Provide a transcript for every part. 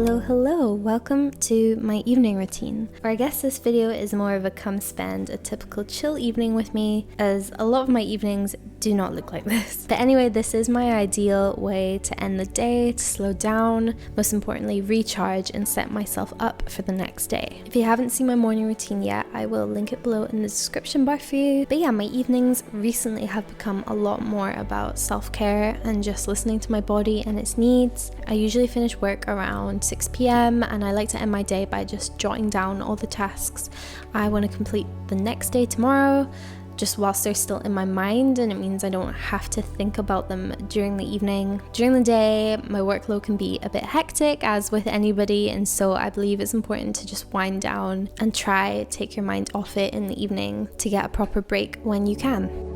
Hello, welcome to my evening routine. Or I guess this video is more of a come spend a typical chill evening with me, as a lot of my evenings do not look like this. But anyway, this is my ideal way to end the day, to slow down, most importantly recharge and set myself up for the next day. If you haven't seen my morning routine yet, I will link it below in the description bar for you. But yeah, my evenings recently have become a lot more about self-care and just listening to my body and its needs. I usually finish work around 6 p.m. and I like to end my day by just jotting down all the tasks I want to complete the next day tomorrow, just whilst they're still in my mind, and it means I don't have to think about them during the evening. During the day, my workload can be a bit hectic, as with anybody, and so I believe it's important to just wind down and try take your mind off it in the evening to get a proper break when you can.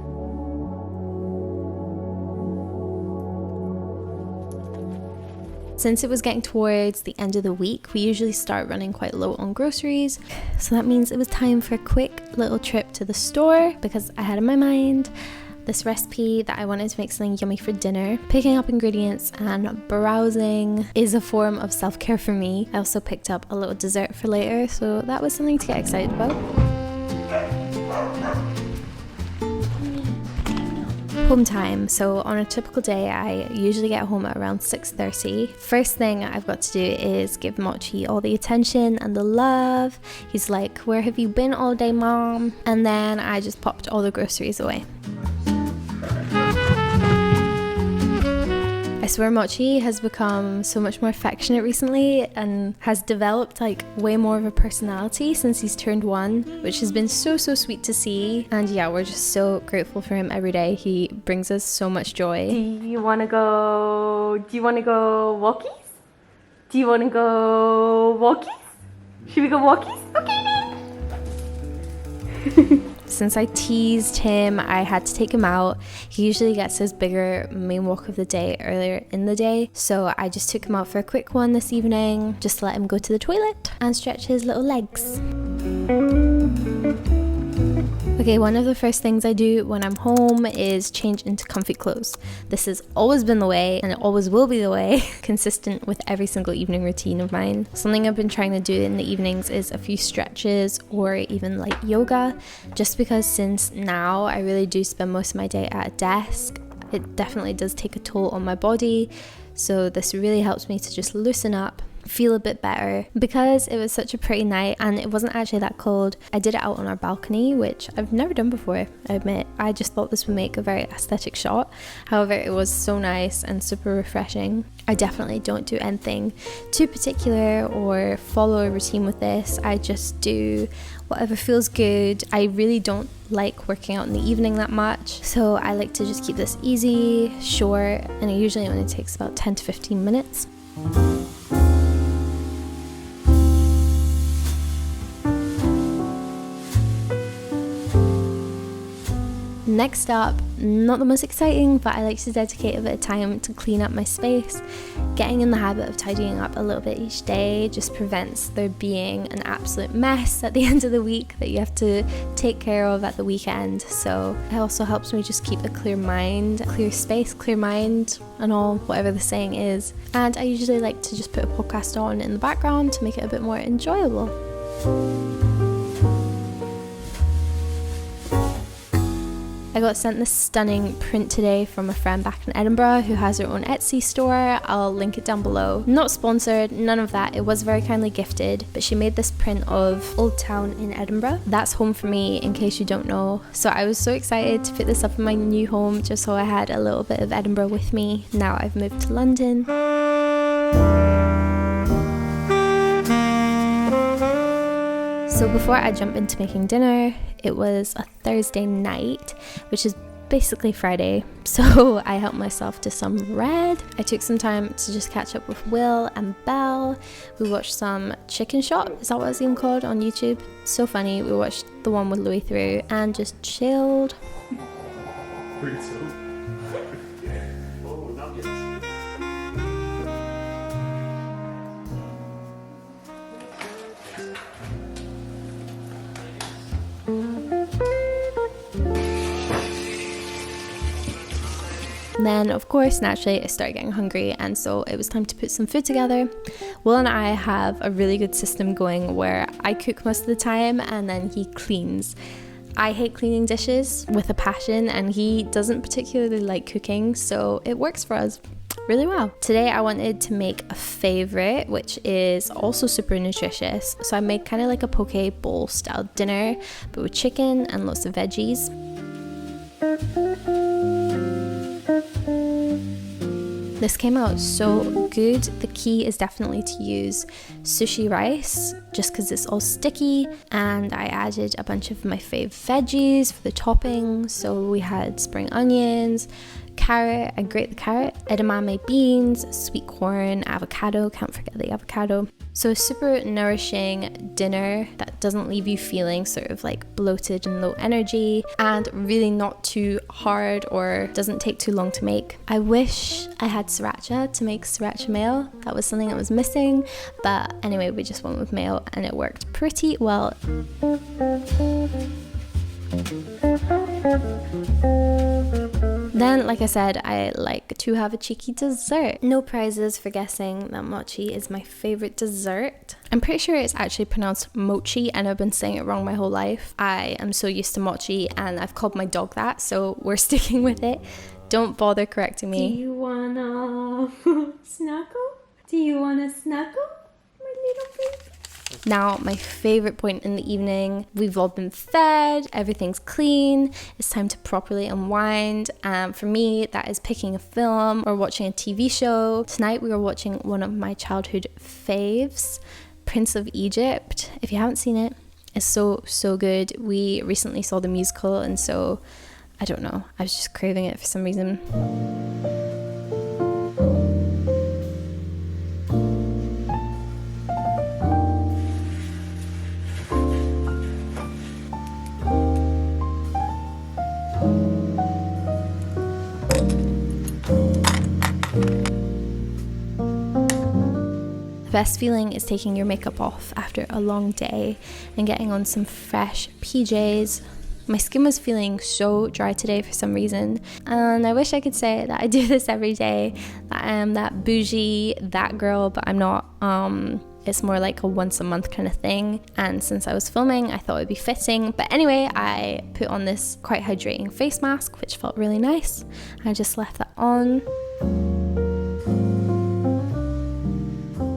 Since it was getting towards the end of the week, we usually start running quite low on groceries. So that means it was time for a quick little trip to the store because I had in my mind this recipe that I wanted to make something yummy for dinner. Picking up ingredients and browsing is a form of self-care for me. I also picked up a little dessert for later, so that was something to get excited about. Home time. So on a typical day, I usually get home at around 6:30. First thing I've got to do is give Mochi all the attention and the love. He's like, "Where have you been all day, mom?" And then I just popped all the groceries away. I swear Mochi has become so much more affectionate recently and has developed like way more of a personality since he's turned 1, which has been so sweet to see. And yeah, we're just so grateful for him every day. He brings us so much joy. Do you want to go walkies? Do you want to go walkies? Should we go walkies? Okay then. Since I teased him, I had to take him out. He usually gets his bigger main walk of the day earlier in the day, so I just took him out for a quick one this evening, just to let him go to the toilet and stretch his little legs. Okay, one of the first things I do when I'm home is change into comfy clothes. This has always been the way, and it always will be the way, consistent with every single evening routine of mine. Something I've been trying to do in the evenings is a few stretches or even like yoga, just because since now I really do spend most of my day at a desk, it definitely does take a toll on my body. So this really helps me to just loosen up, feel a bit better. Because it was such a pretty night and it wasn't actually that cold, I did it out on our balcony, which I've never done before, I admit. I just thought this would make a very aesthetic shot. However, it was so nice and super refreshing. I definitely don't do anything too particular or follow a routine with this. I just do whatever feels good. I really don't like working out in the evening that much, so I like to just keep this easy, short, and it usually only takes about 10 to 15 minutes. Next up, not the most exciting, but I like to dedicate a bit of time to clean up my space. Getting in the habit of tidying up a little bit each day just prevents there being an absolute mess at the end of the week that you have to take care of at the weekend. So it also helps me just keep a clear mind, clear space, clear mind, and all, whatever the saying is. And I usually like to just put a podcast on in the background to make it a bit more enjoyable. I got sent this stunning print today from a friend back in Edinburgh who has her own Etsy store. I'll link it down below. Not sponsored, none of that. It was very kindly gifted, but she made this print of Old Town in Edinburgh. That's home for me, in case you don't know. So I was so excited to put this up in my new home, just so I had a little bit of Edinburgh with me. Now I've moved to London. So before I jump into making dinner, it was a Thursday night, which is basically Friday, so I helped myself to some red. I took some time to just catch up with Will and Belle. We watched some Chicken Shop, is that what it's even called, on YouTube? So funny. We watched the one with Louis through and just chilled. Then of course, naturally, I started getting hungry, and so it was time to put some food together. Will and I have a really good system going where I cook most of the time and then he cleans. I hate cleaning dishes with a passion, and he doesn't particularly like cooking, so it works for us really well. Today I wanted to make a favorite, which is also super nutritious. So I made kind of like a poke bowl style dinner, but with chicken and lots of veggies. This came out so good. The key is definitely to use sushi rice, just because it's all sticky, and I added a bunch of my fave veggies for the topping. So we had spring onions, carrot, I grate the carrot, edamame beans, sweet corn, avocado, can't forget the avocado. So a super nourishing dinner that doesn't leave you feeling sort of like bloated and low energy, and really not too hard or doesn't take too long to make. I wish I had sriracha to make sriracha mayo. That was something that was missing, but anyway, we just went with mayo and it worked pretty well. Then, like I said, I like to have a cheeky dessert. No prizes for guessing that mochi is my favorite dessert. I'm pretty sure it's actually pronounced mochi, and I've been saying it wrong my whole life. I am so used to mochi, and I've called my dog that, so we're sticking with it. Don't bother correcting me. Do you wanna snuggle? Do you wanna snuggle, my little baby? Now, my favorite point in the evening, we've all been fed, everything's clean, it's time to properly unwind. For me, that is picking a film or watching a TV show. Tonight we were watching one of my childhood faves, Prince of Egypt. If you haven't seen it, it's so good. We recently saw the musical, and so, I don't know, I was just craving it for some reason. The best feeling is taking your makeup off after a long day and getting on some fresh PJs. My skin was feeling so dry today for some reason, and I wish I could say that I do this every day, that I am that bougie, that girl, but I'm not. It's more like a once a month kind of thing, and since I was filming, I thought it'd be fitting. But anyway, I put on this quite hydrating face mask, which felt really nice. I just left that on.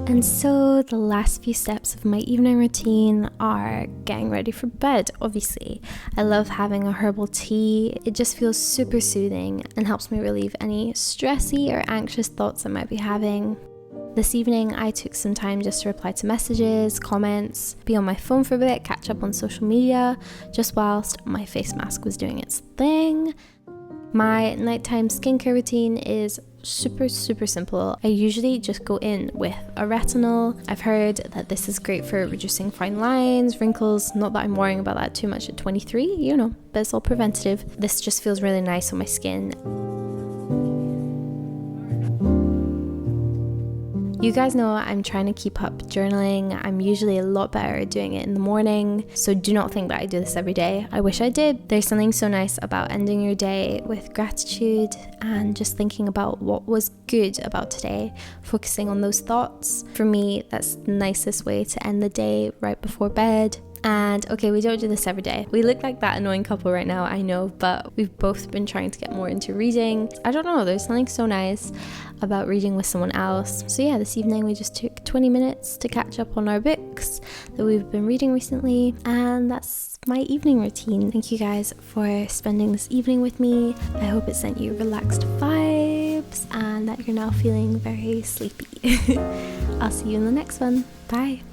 And so the last few steps of my evening routine are getting ready for bed, obviously. I love having a herbal tea. It just feels super soothing and helps me relieve any stressy or anxious thoughts I might be having. This evening, I took some time just to reply to messages, comments, be on my phone for a bit, catch up on social media, just whilst my face mask was doing its thing. My nighttime skincare routine is super simple. I usually just go in with a retinol. I've heard that this is great for reducing fine lines, wrinkles. Not that I'm worrying about that too much at 23, you know, but it's all preventative. This just feels really nice on my skin. You guys know I'm trying to keep up journaling. I'm usually a lot better at doing it in the morning, so do not think that I do this every day. I wish I did. There's something so nice about ending your day with gratitude and just thinking about what was good about today, focusing on those thoughts. For me, that's the nicest way to end the day, right before bed. And okay, we don't do this every day. We look like that annoying couple right now, I know, but we've both been trying to get more into reading. I don't know, there's something so nice about reading with someone else. So yeah, this evening we just took 20 minutes to catch up on our books that we've been reading recently, and that's my evening routine. Thank you guys for spending this evening with me. I hope it sent you relaxed vibes and that you're now feeling very sleepy. I'll see you in the next one. Bye.